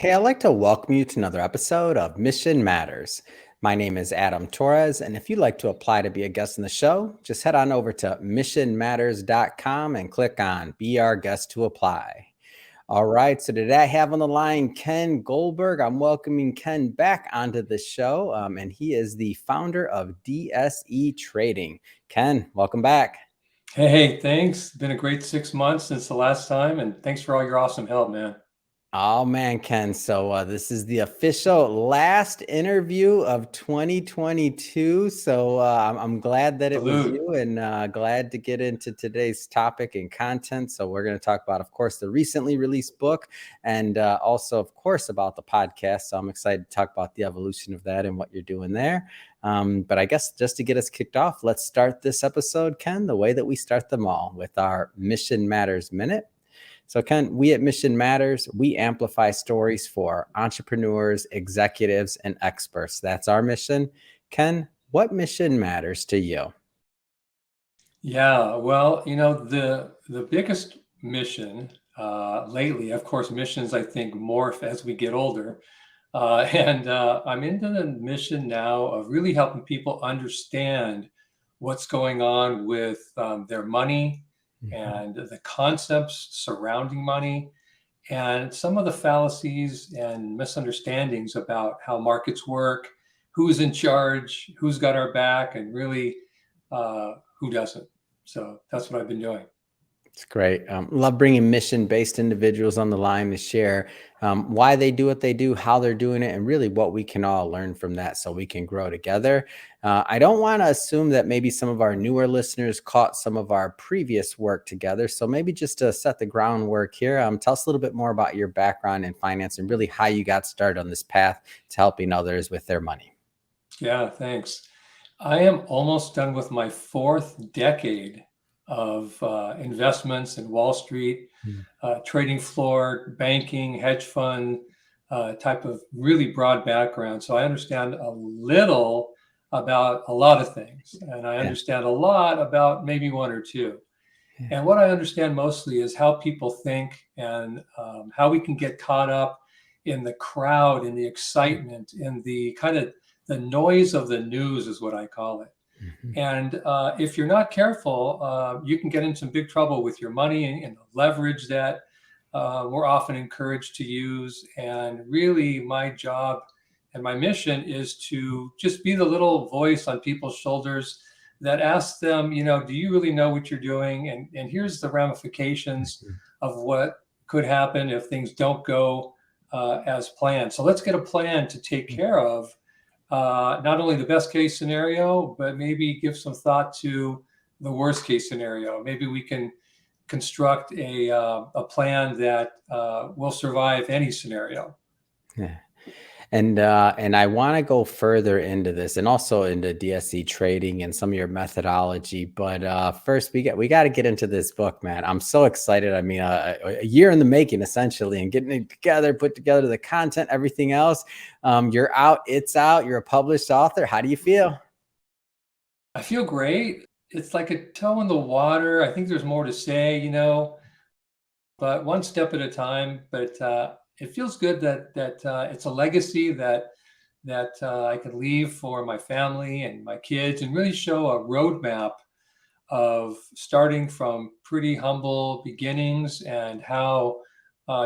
Hey, I'd like to welcome you to another episode of Mission Matters. My name is Adam Torres, and if you'd like to apply to be a guest on the show, just head on over to missionmatters.com and click on Be Our Guest to Apply. All right, so today I have on the line Ken Goldberg. I'm welcoming Ken back onto the show, and he is the founder of DSE Trading. Ken, welcome back. Hey, thanks. Been a great 6 months since the last time, and thanks for all your awesome help, man. Oh man, Ken. So this is the official last interview of 2022. So I'm glad that it was Salute. you and glad to get into today's topic and content. So we're going to talk about, of course, the recently released book and also, of course, about the podcast. So I'm excited to talk about the evolution of that and what you're doing there. But I guess just to get us kicked off, let's start this episode, Ken, the way that we start them all with our Mission Matters Minute. So Ken, we at Mission Matters, we amplify stories for entrepreneurs, executives, and experts. That's our mission. Ken, what mission matters to you? Yeah, well, the biggest mission lately, of course, missions I think morph as we get older, and I'm into the mission now of really helping people understand what's going on with their money Mhm. and the concepts surrounding money and some of the fallacies and misunderstandings about how markets work, who's in charge, who's got our back, and really who doesn't. So that's what I've been doing. It's great. Love bringing mission-based individuals on the line to share why they do what they do, how they're doing it, and really what we can all learn from that so we can grow together. I don't want to assume that maybe some of our newer listeners caught some of our previous work together. So maybe just to set the groundwork here, tell us a little bit more about your background in finance and really how you got started on this path to helping others with their money. Yeah, thanks. I am almost done with my fourth decade of investments in Wall Street, Mm. trading floor, banking, hedge fund type of really broad background. So I understand a little about a lot of things, and I Yeah. understand a lot about maybe one or two. Yeah. And what I understand mostly is how people think and how we can get caught up in the crowd, in the excitement, in the kind of the noise of the news is what I call it. Mhm. And if you're not careful, you can get in some big trouble with your money and the leverage that we're often encouraged to use. And really, my job and my mission is to just be the little voice on people's shoulders that asks them, do you really know what you're doing? And here's the ramifications Mhm. of what could happen if things don't go as planned. So let's get a plan to take care of not only the best case scenario, but maybe give some thought to the worst case scenario. Maybe we can construct a plan that will survive any scenario. Yeah. And I want to go further into this and also into DSC trading and some of your methodology. But first, we got to get into this book, man. I'm so excited. I mean, a year in the making, essentially, and getting it together, put together the content, everything else. You're out. It's out. You're a published author. How do you feel? I feel great. It's like a toe in the water. I think there's more to say, but one step at a time. But it feels good that it's a legacy that I can leave for my family and my kids, and really show a roadmap of starting from pretty humble beginnings and how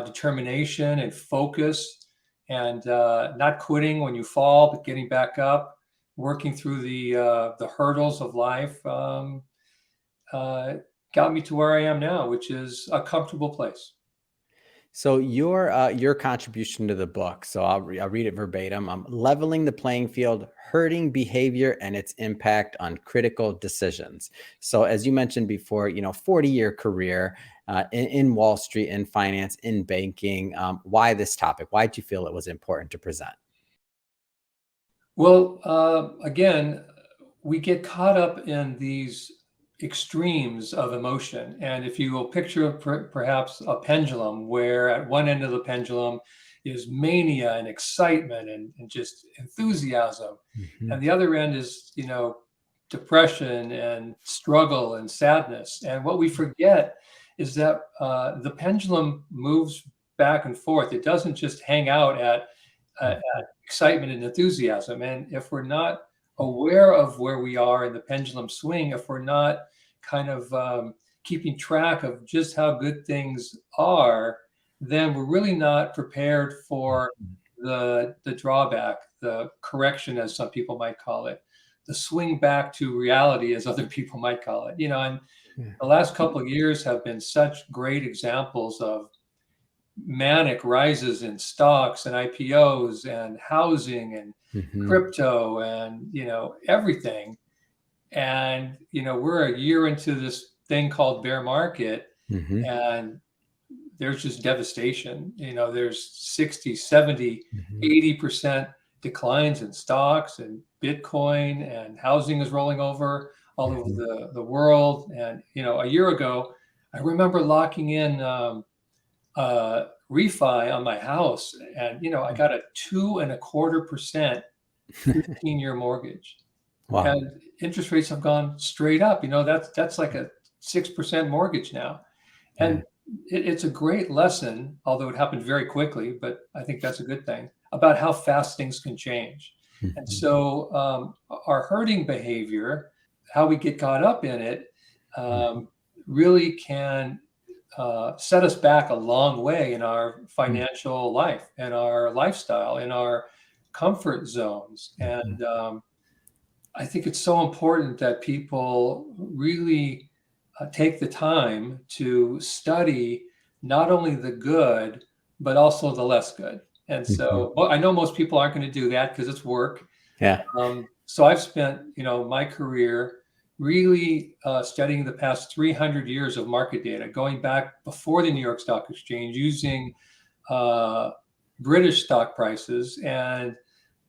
determination and focus and not quitting when you fall, but getting back up, working through the hurdles of life uh, got me to where I am now, which is a comfortable place. So your contribution to the book. So I'll read it verbatim. Leveling the playing field, hurting behavior, and its impact on critical decisions. So as you mentioned before, 40-year career in Wall Street, in finance, in banking. Why this topic? Why did you feel it was important to present? Well, again, we get caught up in these extremes of emotion. And if you will picture perhaps a pendulum, where at one end of the pendulum is mania and excitement and just enthusiasm, Mhm. and the other end is, depression and struggle and sadness. And what we forget is that the pendulum moves back and forth. It doesn't just hang out at excitement and enthusiasm. And if we're not aware of where we are in the pendulum swing, if we're not kind of keeping track of just how good things are, then we're really not prepared for the drawback, the correction, as some people might call it, the swing back to reality, as other people might call it. And the last couple of years have been such great examples of manic rises in stocks and IPOs and housing and crypto and everything. And we're a year into this thing called bear market, and there's just devastation. There's 60, 70, 80% declines in stocks and Bitcoin, and housing is rolling over all over the world. And a year ago, I remember locking in refi on my house, and I got a 2.25% 15-year mortgage. Wow. And interest rates have gone straight up. That's like a 6% mortgage now. And it's a great lesson, although it happened very quickly, but I think that's a good thing, about how fast things can change. And so our herding behavior, how we get caught up in it, really can set us back a long way in our financial life and our lifestyle, in our comfort zones. And I think it's so important that people really take the time to study not only the good, but also the less good. And so, well, I know most people aren't going to do that because it's work. Yeah. So I've spent, my career really studying the past 300 years of market data, going back before the New York Stock Exchange, using British stock prices and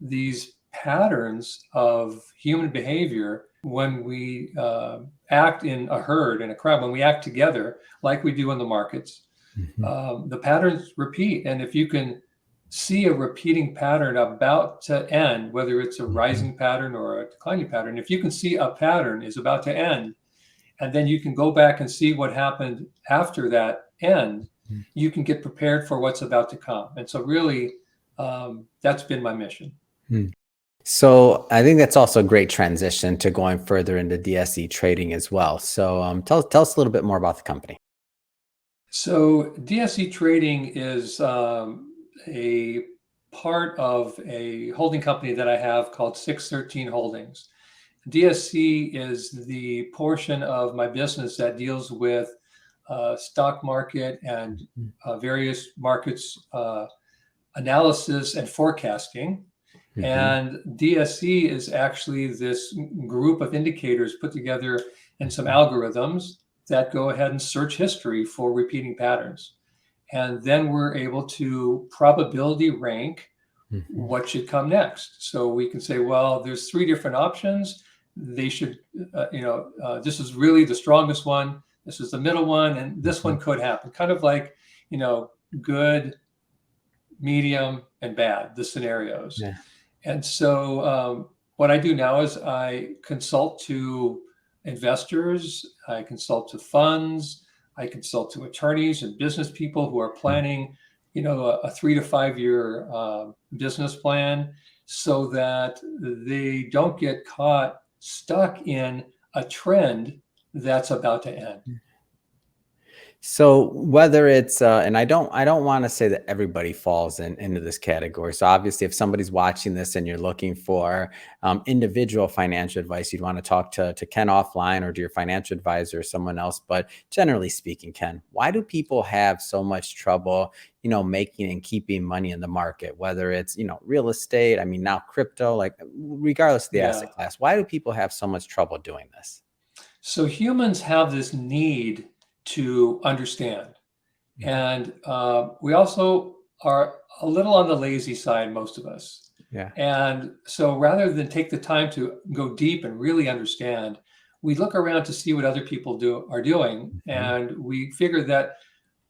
these patterns of human behavior when we act in a herd, in a crowd, when we act together like we do in the markets. The patterns repeat. And if you can see a repeating pattern about to end, whether it's a rising pattern or a declining pattern, if you can see a pattern is about to end, and then you can go back and see what happened after that end, you can get prepared for what's about to come. And so really, that's been my mission. So I think that's also a great transition to going further into DSE trading as well. So tell us a little bit more about the company. So DSE Trading is a part of a holding company that I have called 613 Holdings. DSE is the portion of my business that deals with stock market and various markets analysis and forecasting. And DSE is actually this group of indicators put together in some algorithms that go ahead and search history for repeating patterns. And then we're able to probability rank what should come next. So we can say, well, there's 3 different options. They should, this is really the strongest one. This is the middle one. And this one could happen. Kind of like, good, medium, and bad, the scenarios. Yeah. And so what I do now is I consult to investors, I consult to funds, I consult to attorneys and business people who are planning, a 3 to 5 year business plan, so that they don't get caught stuck in a trend that's about to end. So whether it's and I don't want to say that everybody falls into this category. So obviously, if somebody's watching this and you're looking for individual financial advice, you'd want to talk to Ken offline or to your financial advisor or someone else. But generally speaking, Ken, why do people have so much trouble, making and keeping money in the market? Whether it's real estate, I mean now crypto, like regardless of the asset class, why do people have so much trouble doing this? So humans have this need to understand. And we also are a little on the lazy side, most of us. Yeah. And so rather than take the time to go deep and really understand, we look around to see what other people are doing. And we figure that,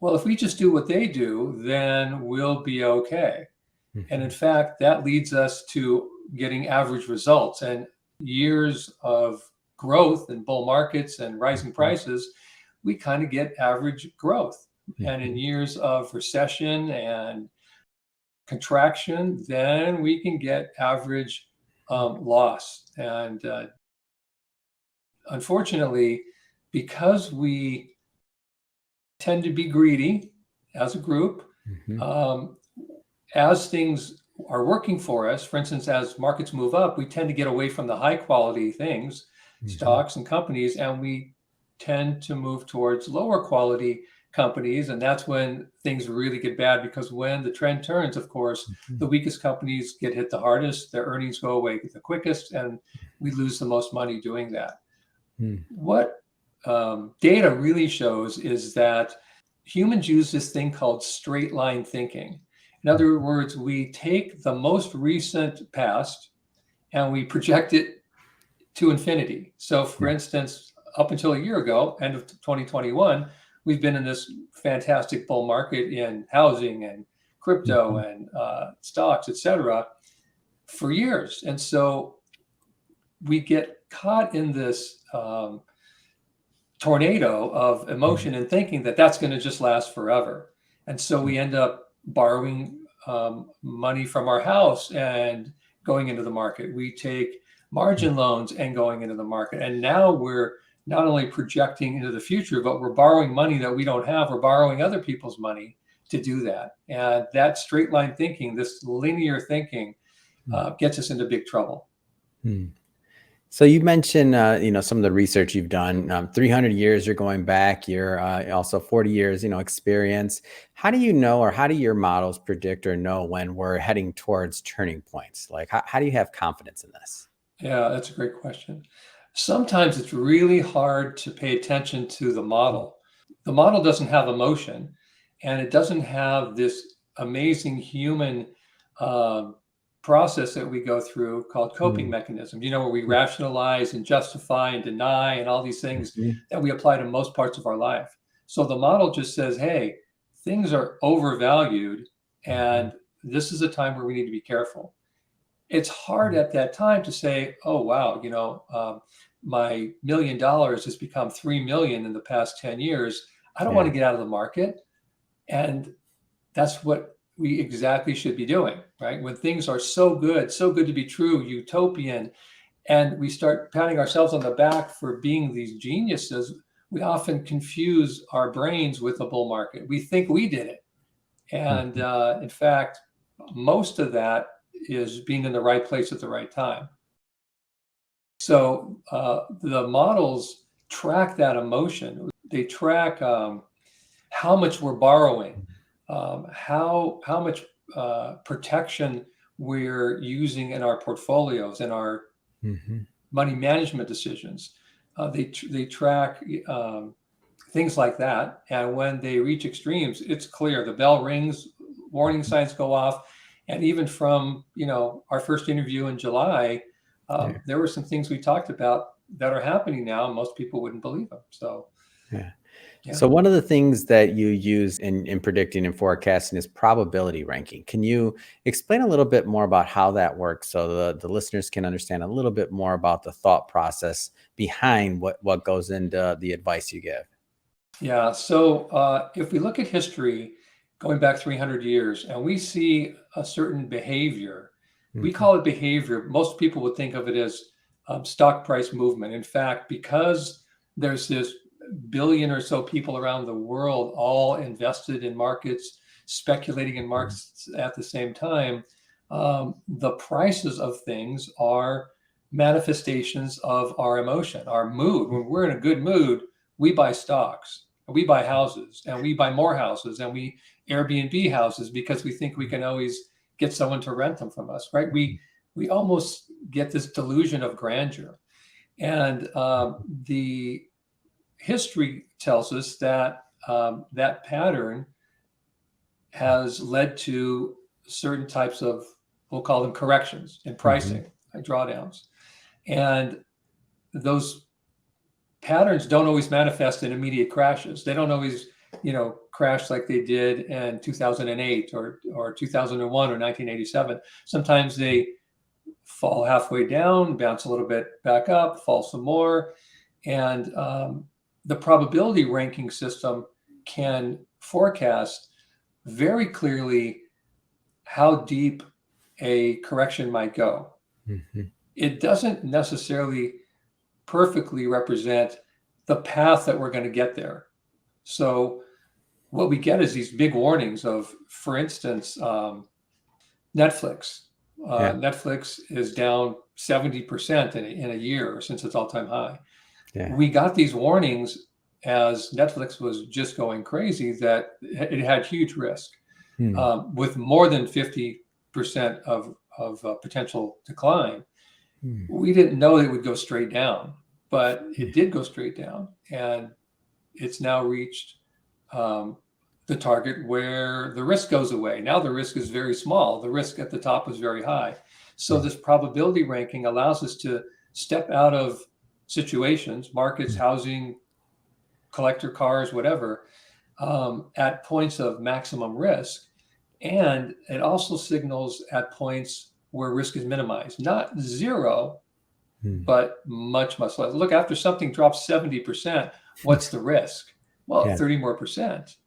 well, if we just do what they do, then we'll be okay. And in fact, that leads us to getting average results. And years of growth in bull markets and rising prices, we kind of get average growth. And in years of recession and contraction, then we can get average loss. And unfortunately, because we tend to be greedy as a group, as things are working for us, for instance, as markets move up, we tend to get away from the high quality things, stocks and companies, and we tend to move towards lower quality companies. And that's when things really get bad, because when the trend turns, of course, the weakest companies get hit the hardest, their earnings go away the quickest, and we lose the most money doing that. What data really shows is that humans use this thing called straight line thinking. In other words, we take the most recent past and we project it to infinity. So for instance, up until a year ago, end of 2021, we've been in this fantastic bull market in housing and crypto and stocks, etc., for years. And so we get caught in this tornado of emotion and thinking that that's going to just last forever. And so we end up borrowing money from our house and going into the market. We take margin loans and going into the market. And now we're not only projecting into the future, but we're borrowing money that we don't have. We're borrowing other people's money to do that. And that straight line thinking, this linear thinking, gets us into big trouble. So you mentioned, some of the research you've done. 300 years you're going back. You're also 40 years, experience. How do you know, or how do your models predict or know when we're heading towards turning points? Like, how do you have confidence in this? Yeah, that's a great question. Sometimes it's really hard to pay attention to the model. The model doesn't have emotion, and it doesn't have this amazing human process that we go through called coping mechanisms, where we rationalize and justify and deny and all these things that we apply to most parts of our life. So the model just says, hey, things are overvalued, and this is a time where we need to be careful. It's hard at that time to say, oh, wow, my $1 million has become 3 million in the past 10 years. I don't want to get out of the market. And that's what we exactly should be doing, right? When things are so good to be true, utopian, and we start patting ourselves on the back for being these geniuses, we often confuse our brains with the bull market. We think we did it. And in fact, most of that is being in the right place at the right time. So the models track that emotion. They track how much we're borrowing, how much protection we're using in our portfolios and our money management decisions. They track things like that. And when they reach extremes, it's clear. The bell rings, warning signs go off. And even from, our first interview in July, there were some things we talked about that are happening now, and most people wouldn't believe them. So, yeah. So one of the things that you use in predicting and forecasting is probability ranking. Can you explain a little bit more about how that works, so the listeners can understand a little bit more about the thought process behind what goes into the advice you give? Yeah. So if we look at history going back 300 years and we see a certain behavior, we call it behavior. Most people would think of it as stock price movement. In fact, because there's this billion or so people around the world all invested in markets, speculating in markets at the same time, the prices of things are manifestations of our emotion, our mood. When we're in a good mood, we buy stocks, we buy houses, and we buy more houses, and we Airbnb houses because we think we can always get someone to rent them from us, right? We almost get this delusion of grandeur. And the history tells us that that pattern has led to certain types of, we'll call them corrections in pricing, drawdowns. And those patterns don't always manifest in immediate crashes. They don't always, crash like they did in 2008 or 2001 or 1987. Sometimes they fall halfway down, bounce a little bit back up, fall some more. And the probability ranking system can forecast very clearly how deep a correction might go. Mm-hmm. It doesn't necessarily perfectly represent the path that we're going to get there. So what we get is these big warnings of, for instance, Netflix. Yeah. Netflix is down 70% in a year since its all-time high. Yeah. We got these warnings as Netflix was just going crazy that it had huge risk, with more than 50% of potential decline. We didn't know it would go straight down, but it did go straight down, and it's now reached the target where the risk goes away. Now the risk is very small. The risk at the top is very high. So this probability ranking allows us to step out of situations, markets, housing, collector cars, whatever, at points of maximum risk. And it also signals at points where risk is minimized, not zero, but much, much less. Look, after something drops 70%, what's the risk? Well, 30 more percent.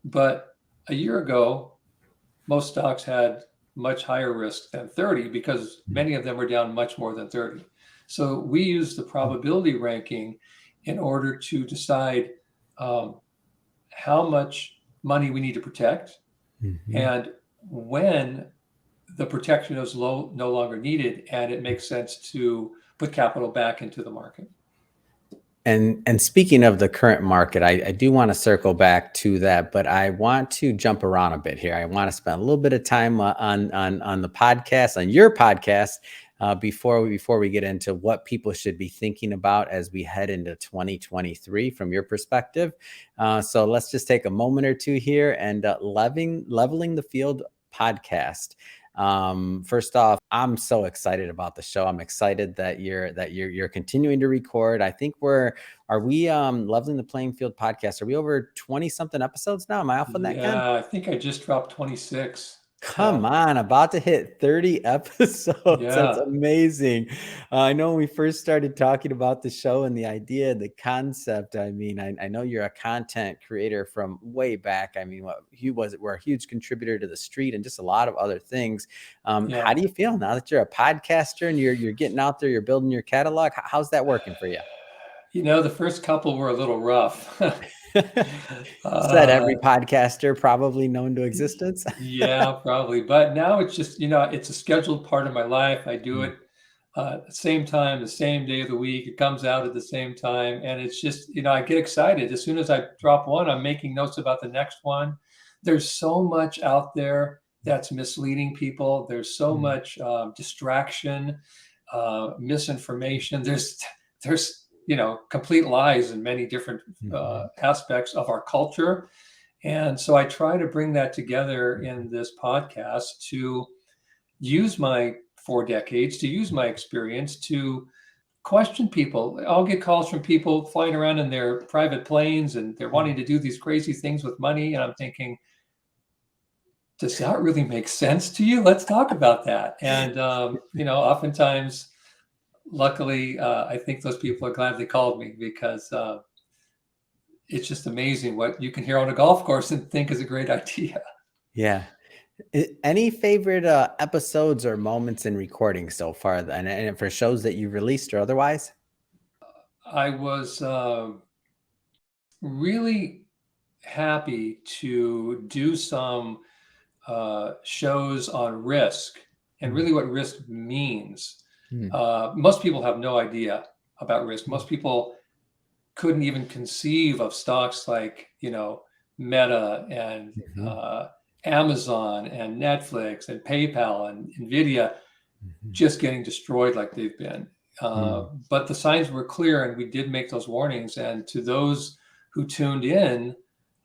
But a year ago, most stocks had much higher risk than 30 because many of them were down much more than 30. So we use the probability ranking in order to decide how much money we need to protect, and when the protection is no longer needed and it makes sense to put capital back into the market. And speaking of the current market, I do want to circle back to that, but I want to jump around a bit here. I want to spend a little bit of time on the podcast, on your podcast, before we get into what people should be thinking about as we head into 2023 from your perspective. So let's just take a moment or two here and leveling the field podcast. First off, I'm so excited about the show. I'm excited that you're continuing to record. I think are we Leveling the Playing Field podcast? Are we over 20 something episodes now? Am I off on that, Ken? Yeah, I think I just dropped 26. Come on, about to hit 30 episodes. Yeah. That's amazing. I know when we first started talking about the show and the idea, the concept, I mean, I know you're a content creator from way back. I mean, we're a huge contributor to The Street and just a lot of other things. How do you feel now that you're a podcaster and you're getting out there, you're building your catalog? How's that working for you? You know, the first couple were a little rough. Said every podcaster probably known to existence. Yeah, probably. But now it's just, it's a scheduled part of my life. I do it at the same time, the same day of the week. It comes out at the same time. And it's just, I get excited. As soon as I drop one, I'm making notes about the next one. There's so much out there that's misleading people. There's so much distraction, misinformation. There's complete lies in many different aspects of our culture. And so I try to bring that together in this podcast to use my 4 decades, to use my experience to question people. I'll get calls from people flying around in their private planes and they're wanting to do these crazy things with money. And I'm thinking, does that really make sense to you? Let's talk about that. And, oftentimes, luckily, I think those people are glad they called me because it's just amazing what you can hear on a golf course and think is a great idea. Yeah. Any favorite episodes or moments in recording so far, and for shows that you released or otherwise? I was really happy to do some shows on risk and really what risk means. Most people have no idea about risk. Most people couldn't even conceive of stocks like, Meta and Amazon and Netflix and PayPal and Nvidia just getting destroyed like they've been. But the signs were clear and we did make those warnings. And to those who tuned in,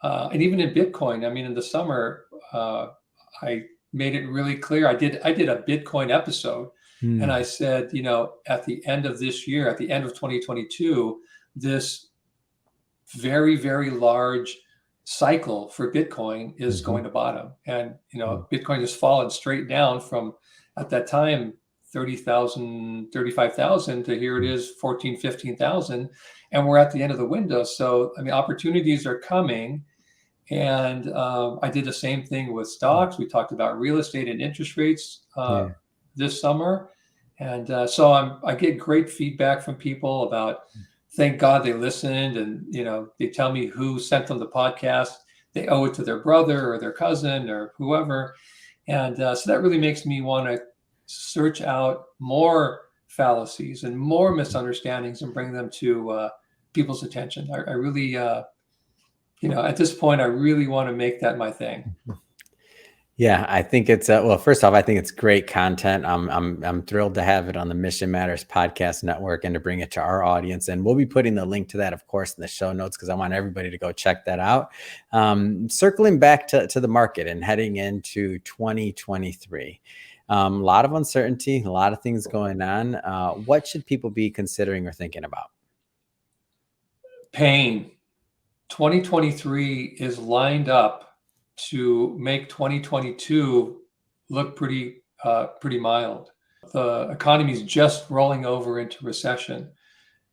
and even in Bitcoin, I mean, in the summer, I made it really clear. I did a Bitcoin episode and I said, at the end of this year, at the end of 2022, this very, very large cycle for Bitcoin is going to bottom. And, Bitcoin has fallen straight down from, at that time, 30,000, 35,000 to here it is 14, 15,000. And we're at the end of the window. So, I mean, opportunities are coming. And I did the same thing with stocks. We talked about real estate and interest rates Yeah. this summer. And so I get great feedback from people about, thank God they listened, and they tell me who sent them the podcast. They owe it to their brother or their cousin or whoever, and so that really makes me want to search out more fallacies and more misunderstandings and bring them to people's attention. I really, at this point, I really want to make that my thing. Yeah, I think it's well. First off, I think it's great content. I'm thrilled to have it on the Mission Matters Podcast Network and to bring it to our audience. And we'll be putting the link to that, of course, in the show notes because I want everybody to go check that out. Circling back to the market and heading into 2023, a lot of uncertainty, a lot of things going on. What should people be considering or thinking about? Pain. 2023 is lined up to make 2022 look pretty mild. The economy is just rolling over into recession,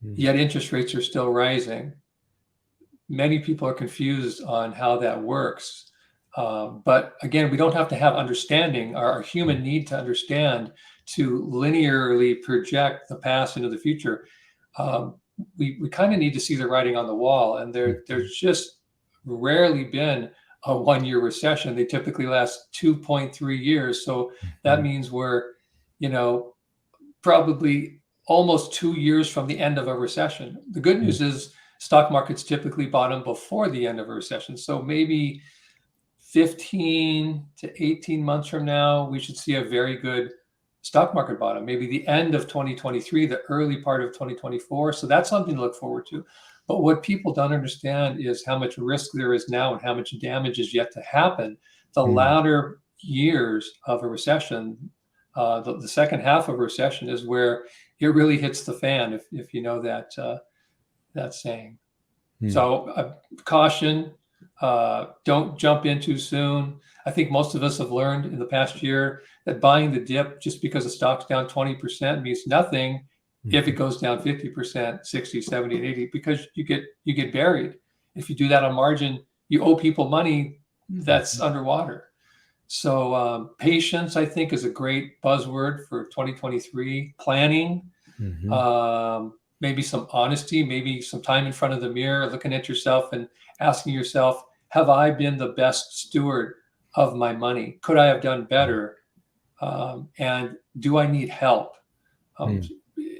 yet interest rates are still rising. Many people are confused on how that works. But again, we don't have to have understanding, our human need to understand to linearly project the past into the future. We kind of need to see the writing on the wall, and there's just rarely been a 1-year recession. They typically last 2.3 years. So that means we're, probably almost 2 years from the end of a recession. The good news is stock markets typically bottom before the end of a recession. So maybe 15 to 18 months from now, we should see a very good stock market bottom, maybe the end of 2023, the early part of 2024. So that's something to look forward to. But what people don't understand is how much risk there is now and how much damage is yet to happen. The latter years of a recession, the second half of a recession is where it really hits the fan, if you know that saying. So caution, don't jump in too soon. I think most of us have learned in the past year that buying the dip just because the stock's down 20% means nothing if it goes down 50%, 60, 70, and 80, because you get buried. If you do that on margin, you owe people money that's underwater. So patience, I think, is a great buzzword for 2023. Planning, maybe some honesty, maybe some time in front of the mirror, looking at yourself and asking yourself, have I been the best steward of my money? Could I have done better? And do I need help?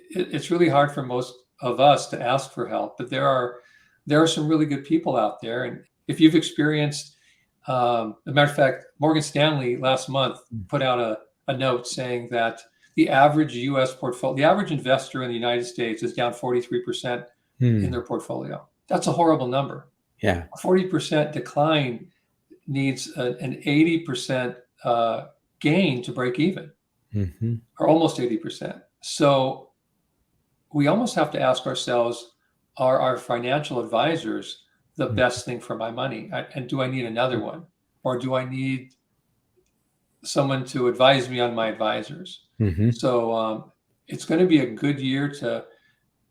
It's really hard for most of us to ask for help, but there are some really good people out there. And if you've experienced, as a matter of fact, Morgan Stanley last month put out a note saying that the average U.S. portfolio, the average investor in the United States is down 43% in their portfolio. That's a horrible number. Yeah. A 40% decline needs an 80% gain to break even, or almost 80%. So we almost have to ask ourselves, are our financial advisors the best thing for my money? And do I need another one? Or do I need someone to advise me on my advisors? So it's going to be a good year to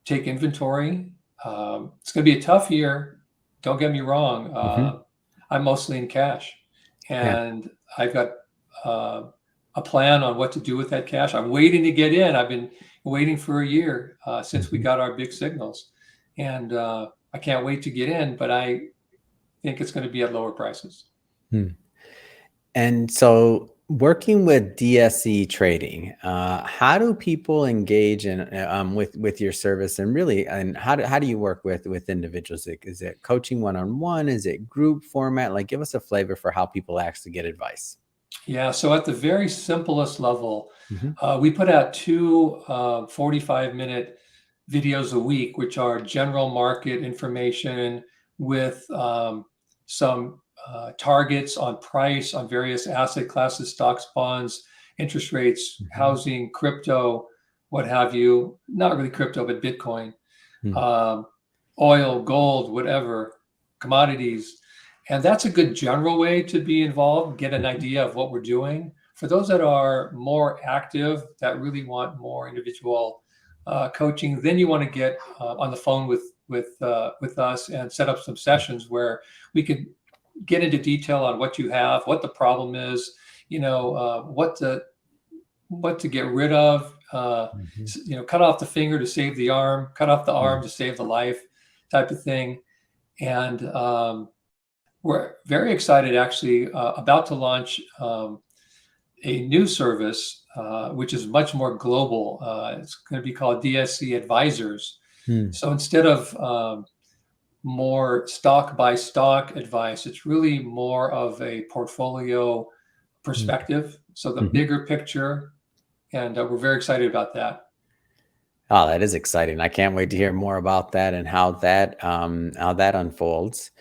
take inventory. It's going to be a tough year. Don't get me wrong. I'm mostly in cash, and I've got a plan on what to do with that cash. I'm waiting to get in. I've been waiting for a year since we got our big signals, and I can't wait to get in, but I think it's going to be at lower prices. And so working with DSE Trading, how do people engage in with your service, and really, and how do you work with individuals? Is it coaching one-on-one? Is it group format? Like, give us a flavor for how people actually get advice. Yeah, so at the very simplest level, we put out two 45-minute videos a week, which are general market information with some targets on price on various asset classes, stocks, bonds, interest rates, housing, crypto, what have you. Not really crypto, but Bitcoin, oil, gold, whatever, commodities. And that's a good general way to be involved, get an idea of what we're doing. For those that are more active, that really want more individual coaching, then you want to get on the phone with us and set up some sessions where we could get into detail on what you have, what the problem is, what to get rid of, Mhm. cut off the finger to save the arm, cut off the arm Mm. to save the life, type of thing. And we're very excited, actually, about to launch a new service, which is much more global. It's going to be called DSE Advisors. Mm. So instead of more stock by stock advice, it's really more of a portfolio Mm. perspective. So the Mhm. bigger picture, and we're very excited about that. Oh, that is exciting. I can't wait to hear more about that and how that unfolds.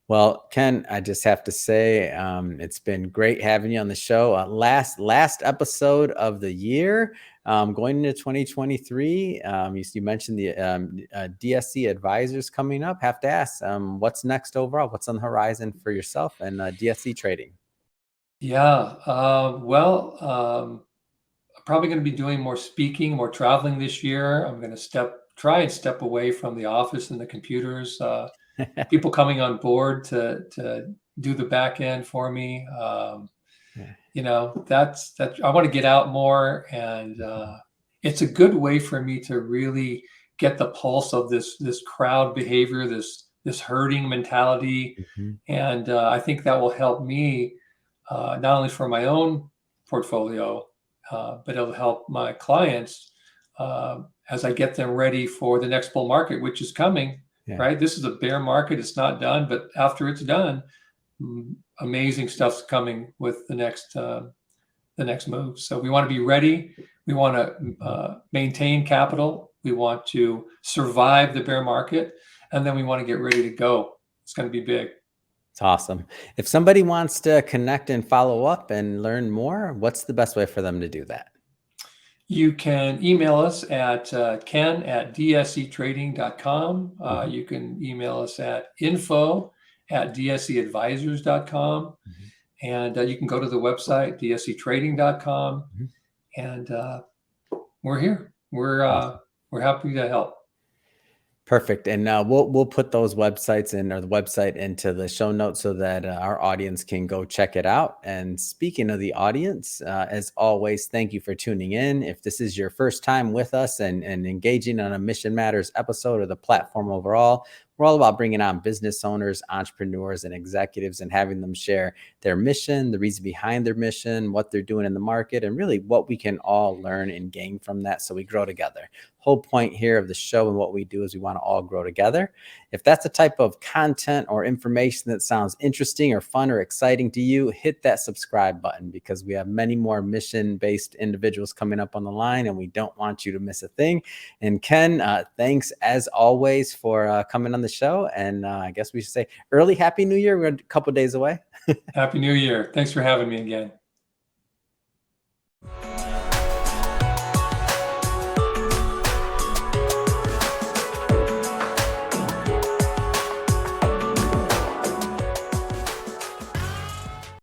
Well, Ken, I just have to say, it's been great having you on the show. Last episode of the year, going into 2023. You mentioned the DSC advisors coming up. Have to ask, what's next overall? What's on the horizon for yourself and DSC trading? Yeah. Well, I'm probably going to be doing more speaking, more traveling this year. I'm going to try and step away from the office and the computers. People coming on board to do the back end for me. Yeah. That's I want to get out more, and it's a good way for me to really get the pulse of this crowd behavior, this herding mentality, Mhm. and I think that will help me not only for my own portfolio, but it'll help my clients as I get them ready for the next bull market, which is coming. Yeah. Right, this is a bear market; it's not done, but after it's done, amazing stuff's coming with the next move. So we want to be ready. We want to Mhm. maintain capital. We want to survive the bear market, and then we want to get ready to go. It's going to be big. It's awesome. If somebody wants to connect and follow up and learn more, what's the best way for them to do that? You can email us at ken@dsetrading.com. Mhm. You can email us at info@dseadvisors.com. Mhm. And you can go to the website, dsetrading.com. Mhm. And we're here. Awesome. We're happy to help. Perfect. And we'll put those websites in or the website into the show notes so that our audience can go check it out. And speaking of the audience, as always, thank you for tuning in. If this is your first time with us and engaging on a Mission Matters episode or the platform overall, we're all about bringing on business owners, entrepreneurs, and executives and having them share their mission, the reason behind their mission, what they're doing in the market, and really what we can all learn and gain from that so we grow together. Whole point here of the show and what we do is we want to all grow together. If that's the type of content or information that sounds interesting or fun or exciting to you, hit that subscribe button because we have many more mission-based individuals coming up on the line and we don't want you to miss a thing. And Ken, thanks as always for coming on the show. And I guess we should say early Happy New Year. We're a couple days away. Happy New Year. Thanks for having me again.